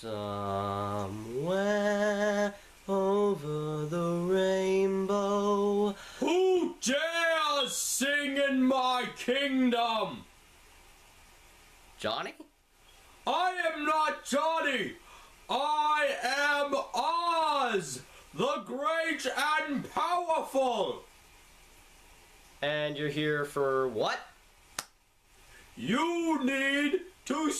Somewhere over the rainbow. Who dares sing in my kingdom? Johnny? I am not Johnny. I am Oz, the great and powerful. And you're here for what? You need to...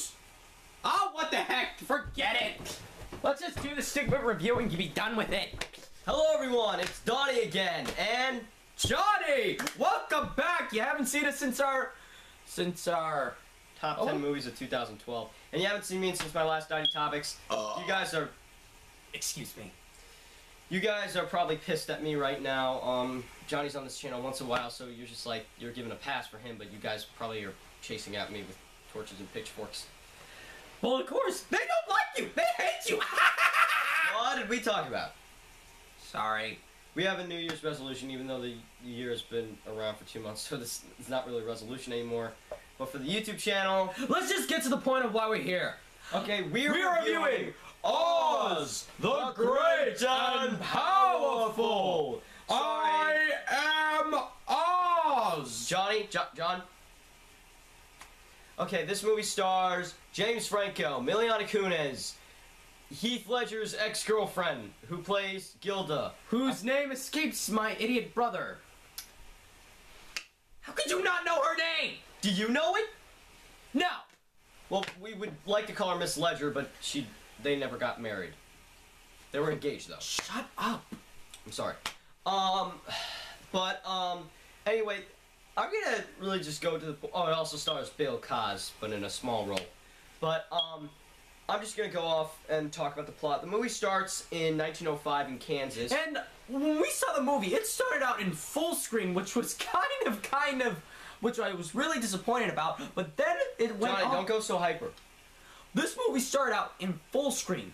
Oh, what the heck? Forget it. Let's just do the Stigma review and be done with it. Hello everyone, it's Doni again, and Johnny! Welcome back! You haven't seen us since our... top 10 movies of 2012. And you haven't seen me since my last 90 topics. You guys are... Excuse me. You guys are probably pissed at me right now. Johnny's on this channel once in a while, so you're just like, you're giving a pass for him, but you guys probably are chasing at me with torches and pitchforks. Well, of course. They don't like you! They hate you! What did we talk about? Sorry. We have a New Year's resolution, even though the year has been around for 2 months, so this is not really a resolution anymore. But for the YouTube channel... Let's just get to the point of why we're here. Okay, we're reviewing Oz, the great and powerful. I am Oz. Johnny? John? Okay, this movie stars James Franco, Miliana Kunis, Heath Ledger's ex-girlfriend, who plays Gilda. Whose name escapes my idiot brother. How could you not know her name? Do you know it? No. Well, we would like to call her Miss Ledger, but they never got married. They were engaged, though. Shut up. I'm sorry. Anyway, I'm gonna really just go to the... Oh, it also stars Bill Cos, but in a small role. But, I'm just gonna go off and talk about the plot. The movie starts in 1905 in Kansas. And when we saw the movie, it started out in full screen, which was kind of, which I was really disappointed about, but then it went Johnny, on. don't go so hyper. This movie started out in full screen.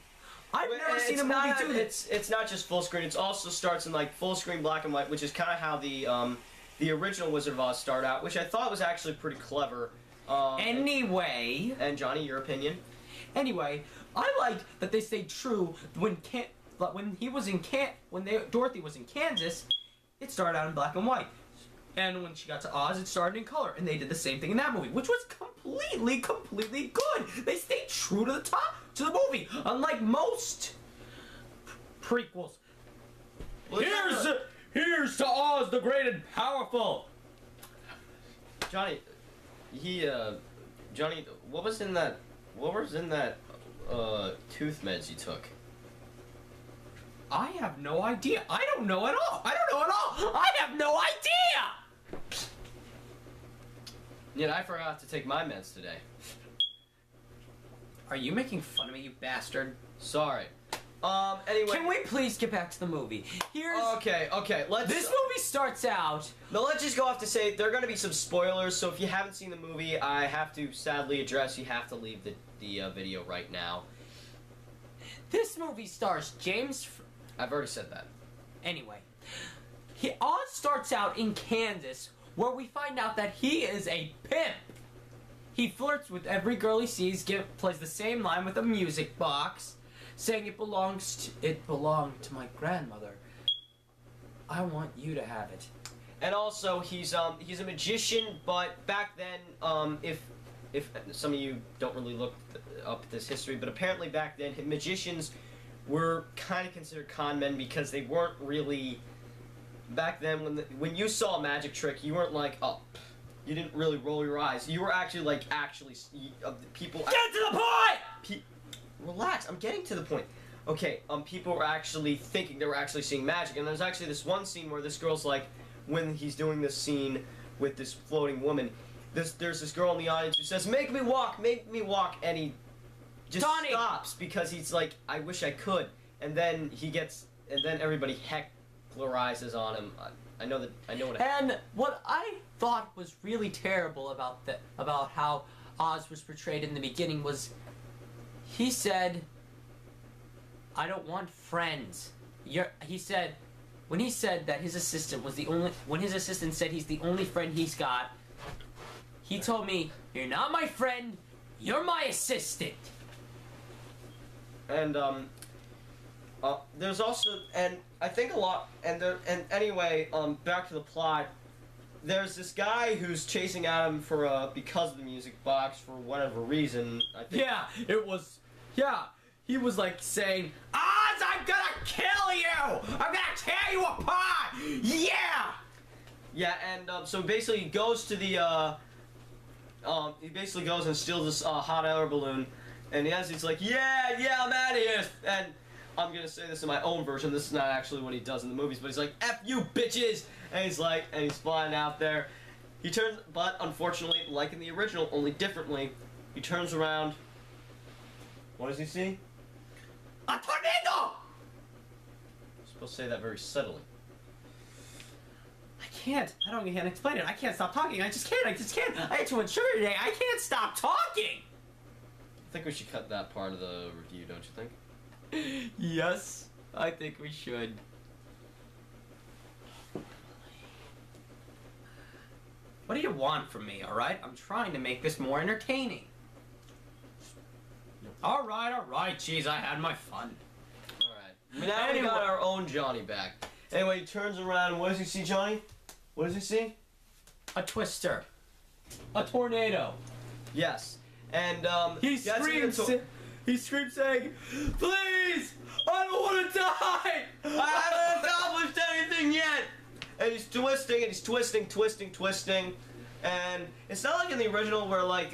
I've never seen a movie do this. It's not just full screen, it also starts in, like, full screen black and white, which is kind of how the original Wizard of Oz started out, which I thought was actually pretty clever. Anyway. And Johnny, your opinion? Anyway, I like that they stayed true when Dorothy was in Kansas, it started out in black and white. And when she got to Oz, it started in color. And they did the same thing in that movie, which was completely good. They stayed true to the movie, unlike most prequels. Well, here's to Oz, the great and powerful. Johnny, Johnny, what was in that tooth meds you took? I have no idea. I don't know at all. I have no idea! Yeah, I forgot to take my meds today. Are you making fun of me, you bastard? Sorry. Anyway. Can we please get back to the movie? Okay, let's... This movie starts out... No, let's just go off to say, there are going to be some spoilers, so if you haven't seen the movie, I have to sadly address, you have to leave the video right now. This movie stars James... I've already said that. Anyway. Oz starts out in Kansas, where we find out that he is a pimp. He flirts with every girl he sees, plays the same line with a music box, saying it belonged to my grandmother. I want you to have it. And also, he's a magician, but back then, if some of you don't really look up this history, but apparently back then, magicians were kind of considered con men because they weren't really... Back then, when you saw a magic trick, you weren't like, oh, you didn't really roll your eyes. You were actually like, people... Get to the point! Relax, I'm getting to the point. Okay, people were actually thinking they were actually seeing magic, and there's actually this one scene where this girl's like, when he's doing this scene with this floating woman, there's this girl in the audience who says, make me walk, and he just stops because he's like, I wish I could, and then everybody hecklerizes on him. I know what. And what I thought was really terrible about how Oz was portrayed in the beginning was he said, "I don't want friends." He said when he said that his assistant was the only when his assistant said he's the only friend he's got, he told me, "You're not my friend, you're my assistant." And there's also, and I think a lot, and anyway, back to the plot. There's this guy who's chasing Adam for because of the music box for whatever reason. I think. Yeah, it was. Yeah, he was like saying, "Oz, I'm gonna kill you! I'm gonna tear you apart! Yeah!" Yeah, and so basically he goes to the he basically goes and steals this hot air balloon, and he's like, yeah, I'm out of here. And I'm gonna say this in my own version. This is not actually what he does in the movies, but he's like, "F you, bitches!" And he's flying out there. He turns, but unfortunately, like in the original, only differently, he turns around. What does he see? A tornado! You're supposed to say that very subtly. I can't explain it. I can't stop talking. I just can't. I had too much sugar today. I can't stop talking! I think we should cut that part of the review, don't you think? Yes, I think we should. What do you want from me, alright? I'm trying to make this more entertaining. Alright, jeez, I had my fun. Alright. Now we got our own Johnny back. Anyway, he turns around and what does he see, Johnny? What does he see? A twister. A tornado. Yes. And, He screams saying, "Please! I don't want to die! I haven't accomplished anything yet!" And he's twisting, and he's twisting. And it's not like in the original where, like,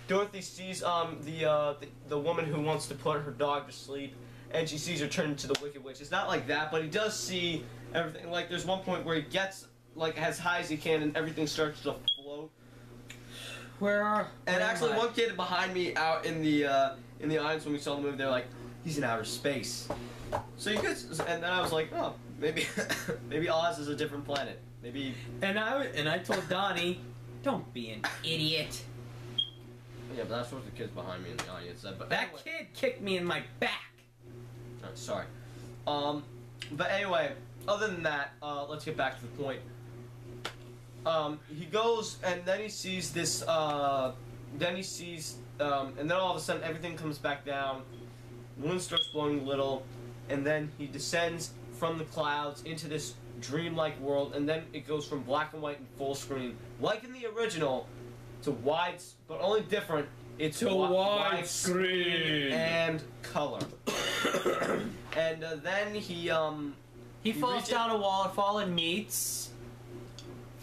Dorothy sees, the woman who wants to put her dog to sleep, and she sees her turn into the Wicked Witch. It's not like that, but he does see everything. Like, there's one point where he gets, like, as high as he can, and everything starts to float. And actually, one kid behind me out in the audience when we saw the movie, they're like, "He's in outer space." So you could, and then I was like, oh, maybe Oz is a different planet. Maybe. And I told Donnie, "Don't be an idiot." Yeah, but that's what the kids behind me in the audience said. But That kid kicked me in my back. Oh, sorry. But anyway, other than that, let's get back to the point. He goes and then he sees this. And then all of a sudden everything comes back down. The wind starts blowing a little, and then he descends from the clouds into this dreamlike world, and then it goes from black and white and full screen, like in the original, to wide, but only different. It's widescreen and color. And then he falls reaches- down a waterfall and meets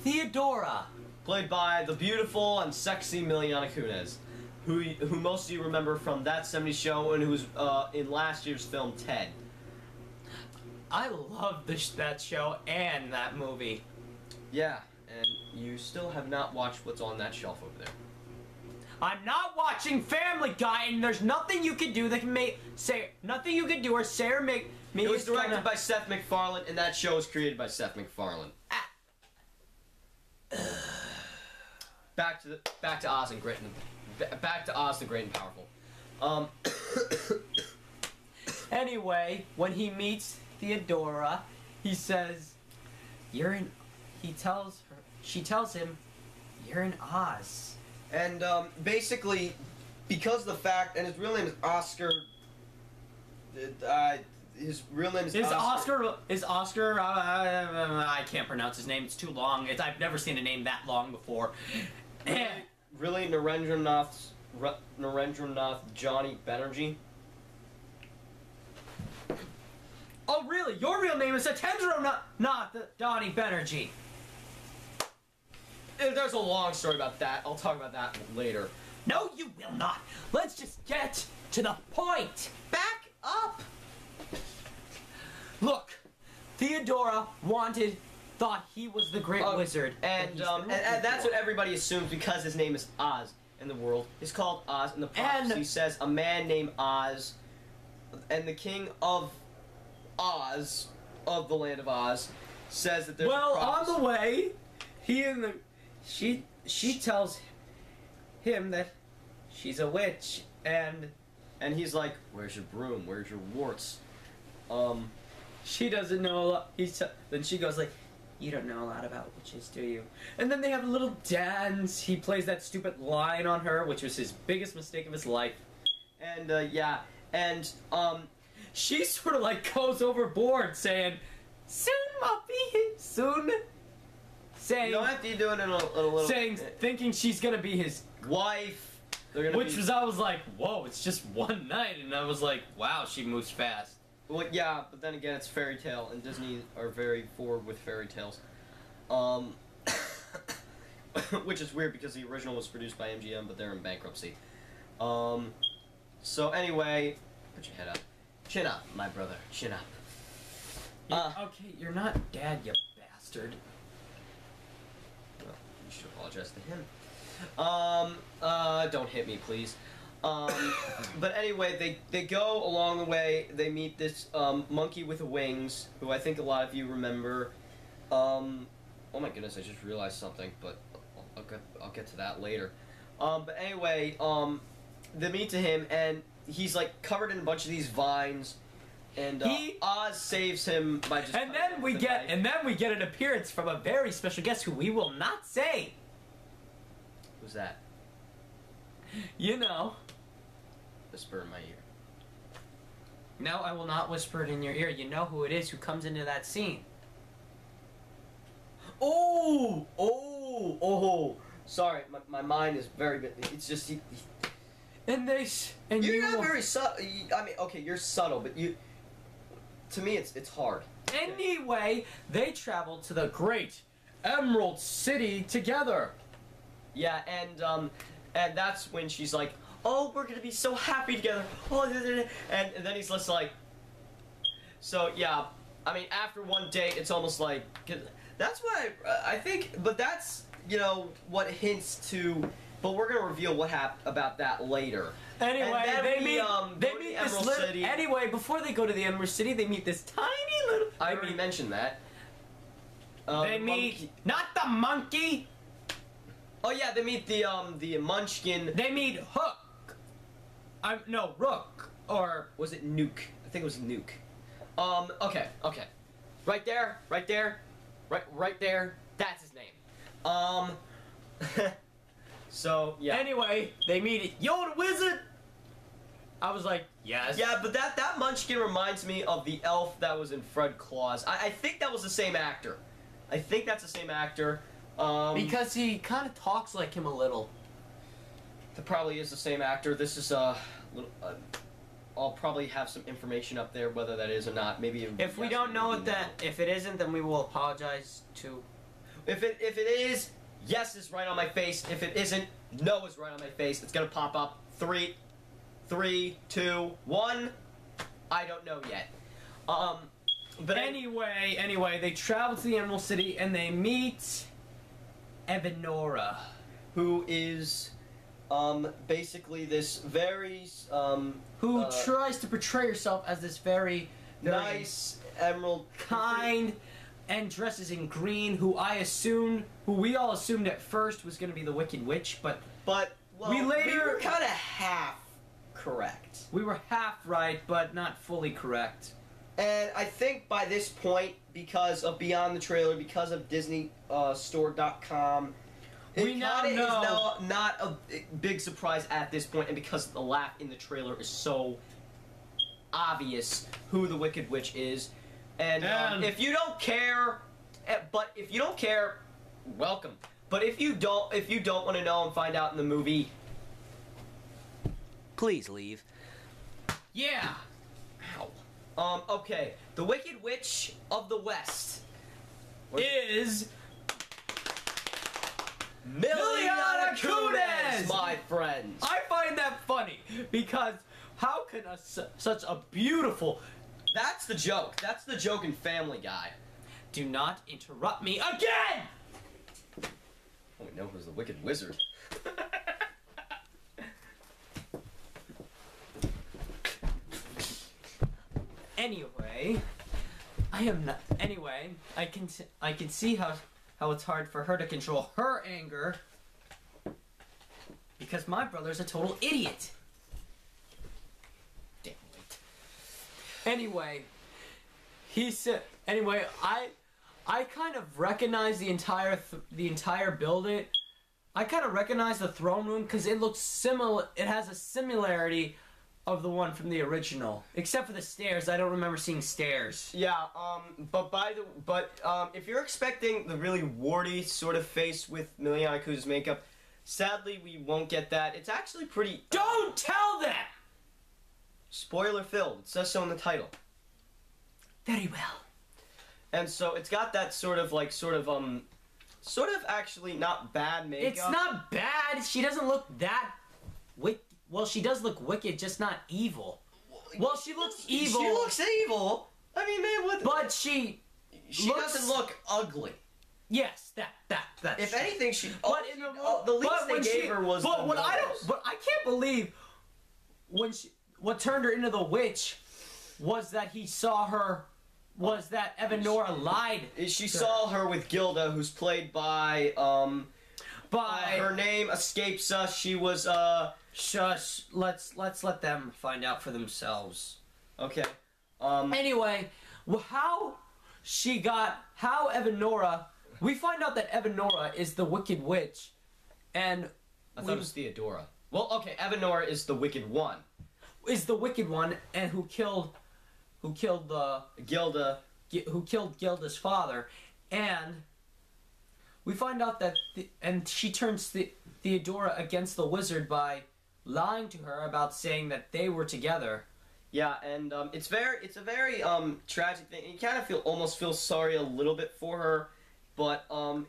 Theodora. played by the beautiful and sexy Miliana Kunis, who most of you remember from That 70s Show and who was in last year's film Ted. I love that show and that movie. Yeah, and you still have not watched what's on that shelf over there. I'm not watching Family Guy, and there's nothing you can do that can nothing you can do or say or make me. It was directed by Seth MacFarlane, and that show was created by Seth MacFarlane. Back to Oz and Great and back to Oz the Great and Powerful. Anyway, when he meets Theodora, he says, she tells him, "You're in Oz." And basically, because of the fact, and his real name is Oscar. His real name is Oscar. I can't pronounce his name. It's too long. I've never seen a name that long before. Really, Narendranath Johnny Banerjee. Oh, really? Your real name is Satendra, not Donnie Banerjee. There's a long story about that. I'll talk about that later. No, you will not. Let's just get to the point. Back up. Look, Theodora thought he was the great wizard, and that's what everybody assumes because his name is Oz, and the world is called Oz, and the prophecy says a man named Oz, and the king of Oz, of the land of Oz, says that there's a prophecy. On the way, she tells him that she's a witch, and he's like, "Where's your broom? Where's your warts?" she doesn't know a lot. Then she goes like, "You don't know a lot about witches, do you?" And then they have a little dance. He plays that stupid line on her, which was his biggest mistake of his life. And yeah, and she sort of like goes overboard, saying, "Soon, Muffy, soon." Saying, you don't have to do it in a little. saying, thinking she's gonna be his wife. They're gonna Which was, I was like, whoa, it's just one night, and I was like, wow, she moves fast. Well, yeah, but then again, it's fairy tale, and Disney are very forward with fairy tales. Which is weird because the original was produced by MGM, but they're in bankruptcy. So anyway, put your head up. Chin up, my brother. Chin up. Okay, you're not Dad, you bastard. Well, you should apologize to him. Don't hit me, please. But anyway, they go along the way. They meet this monkey with wings, who I think a lot of you remember. Oh my goodness, I just realized something, but I'll get to that later. But anyway, they meet to him, and he's like covered in a bunch of these vines, and Oz saves him by just. And then we get an appearance from a very special guest who we will not say. Who's that? You know. Whisper in my ear. No, I will not whisper it in your ear. You know who it is who comes into that scene. Oh! Sorry, my mind is very bit. It's just And you're not very subtle. I mean, okay, you're subtle, but you. To me, it's hard. Anyway, they travel to the great Emerald City together. Yeah, and that's when she's like, "Oh, we're gonna be so happy together." Oh, and then he's just like, so yeah. I mean, after one date, it's almost like that's what I think. But that's what hints to. But we're gonna reveal what happened about that later. Anyway, they meet this Emerald City. Anyway, before they go to the Emerald City, they meet this tiny little. I already mentioned that. They meet not the monkey. Oh yeah, they meet the Munchkin. They meet Hook. No, Rook. Or was it Nuke? I think it was Nuke. Okay. Right there. Right there. That's his name. So, yeah. Anyway, they meet Yo, the Wizard! I was like, yes. Yeah, but that Munchkin reminds me of the elf that was in Fred Claus. I think that was the same actor. I think that's the same actor. Because he kind of talks like him a little. That probably is the same actor. This is I'll probably have some information up there whether that is or not. Maybe if we don't know it, if it isn't, then we will apologize to. If it is, yes is right on my face. If it isn't, no is right on my face. It's gonna pop up. 3, 2, 1. I don't know yet. But anyway, they travel to the Emerald City and they meet Evanora, who is basically this very who tries to portray herself as this very nice emerald kind and dresses in green, who we all assumed at first was going to be the Wicked Witch, but well, we were kind of half correct. We were half right, but not fully correct. And I think by this point, because of Beyond the Trailer, because of DisneyStore.com, we now know. Is now not a big surprise at this point, and because the laugh in the trailer is so obvious who the Wicked Witch is. And if you don't care, welcome. But if you don't want to know and find out in the movie, please leave. Yeah. Ow. Okay. The Wicked Witch of the West is Miliana Kunis, my friends. I find that funny because how can such a beautiful... That's the joke. That's the joke in Family Guy. Do not interrupt me again! Oh, we know who's the Wicked Wizard. Anyway, I am not. Anyway, I can see how how it's hard for her to control her anger because my brother's a total idiot. Damn right. Anyway, he said. Anyway, I kind of recognize the entire building. I kind of recognize the throne room because it looks similar. It has a similarity of the one from the original, except for the stairs. I don't remember seeing stairs. Yeah, if you're expecting the really warty sort of face with Miliana Kuna's makeup, sadly we won't get that. It's actually pretty. Don't tell them. Spoiler filled. It says so in the title. Very well. And so it's got that sort of actually not bad makeup. It's not bad. She doesn't look that well, she does look wicked, just not evil. Well, she looks evil. She looks evil. I mean, man, what? But she doesn't look ugly. Yes, that's If true. anything, she. But in the least they gave her was. But what I don't. But I can't believe what turned her into the witch was that he saw her. Was that Evanora lied? She saw her with Gilda, who's played by her name escapes us. She was Shush. Let's let them find out for themselves. Okay. Anyway, how Evanora. We find out that Evanora is the Wicked Witch, and I thought it was Theodora. Well, okay, Evanora is the Wicked One. Is the Wicked One, and who killed Gilda. Who killed Gilda's father, and we find out that and she turns Theodora against the wizard by lying to her about saying that they were together. Yeah, and it's a very tragic thing. You kind of almost feel sorry a little bit for her, but Oh,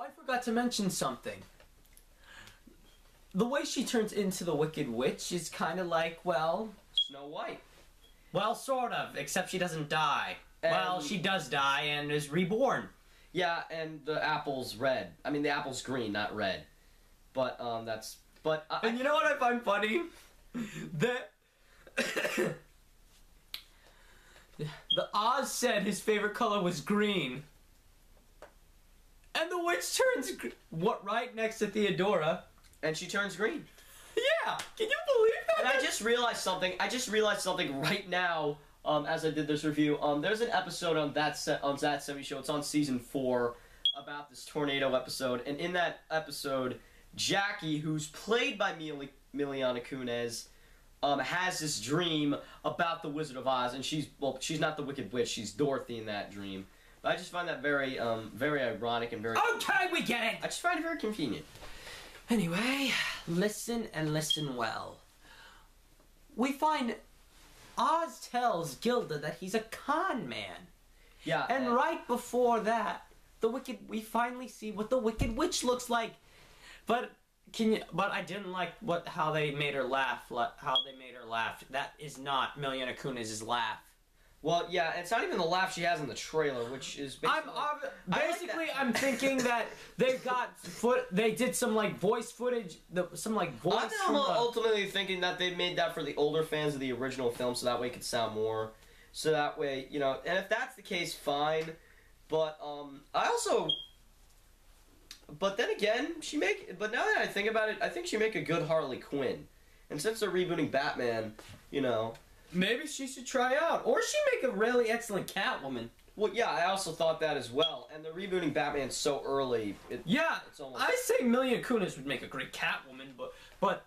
I forgot to mention something. The way she turns into the Wicked Witch is kind of like, well, Snow White. Well, sort of, except she doesn't die. Well, she does die and is reborn. Yeah, and the apple's red. I mean, the apple's green, not red. But that's. But and you know what I find funny? That the Oz said his favorite color was green, and the witch turns right next to Theodora, and she turns green. Yeah, can you believe that? And I just realized something right now. As I did this review, there's an episode on that Semi Show. It's on season 4 about this tornado episode, and in that episode, Jackie, who's played by Miliana Kunis, has this dream about the Wizard of Oz, and she's not the Wicked Witch, she's Dorothy in that dream. But I just find that very ironic and very. Okay, we get it. I just find it very convenient. Anyway, listen and listen well. We find Oz tells Gilda that he's a con man. Yeah. And right before that, we finally see what the Wicked Witch looks like. But I didn't like how they made her laugh. That is not Miliana Kunis' laugh. Well, yeah, it's not even the laugh she has in the trailer, which is basically. I'm thinking that they did some voice footage, I'm ultimately thinking that they made that for the older fans of the original film, so that way it could sound more. So that way, and if that's the case, fine. But but then again, but now that I think about it, I think she'd make a good Harley Quinn. And since they're rebooting Batman, maybe she should try out. Or she'd make a really excellent Catwoman. Well, yeah, I also thought that as well. And they're rebooting Batman so early. It's almost. I say Miliana Kunis would make a great Catwoman, but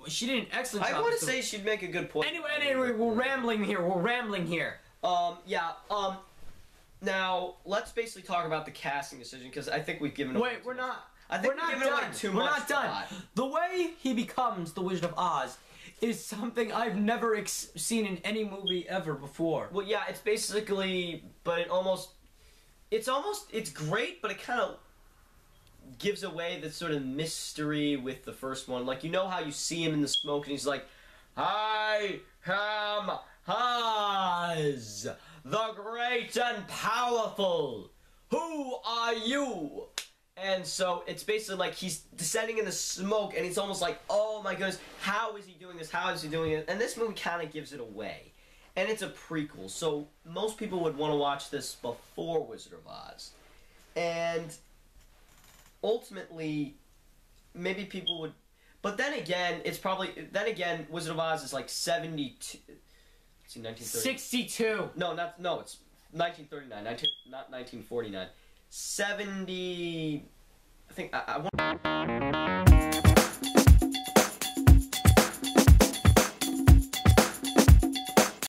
she did an excellent job. I want to say she'd make a good point. Anyway, we're rambling here. Now, let's basically talk about the casting decision, because I think we've given Wait, we're not. I think we're giving away too much. We're not done. The way he becomes the Wizard of Oz is something I've never seen in any movie ever before. Well, yeah, it's basically, but it's great, but it kind of gives away the sort of mystery with the first one. Like, how you see him in the smoke, and he's like, I am Oz, the great and powerful. Who are you? And so it's basically like he's descending in the smoke, and it's almost like, oh my goodness, how is he doing this? How is he doing it? And this movie kind of gives it away. And it's a prequel, so most people would want to watch this before Wizard of Oz. And ultimately, maybe people would. But then again, Wizard of Oz is like 72. Let's see, 1930. 62. No, it's 1939. Not 1949. 70. I think I want.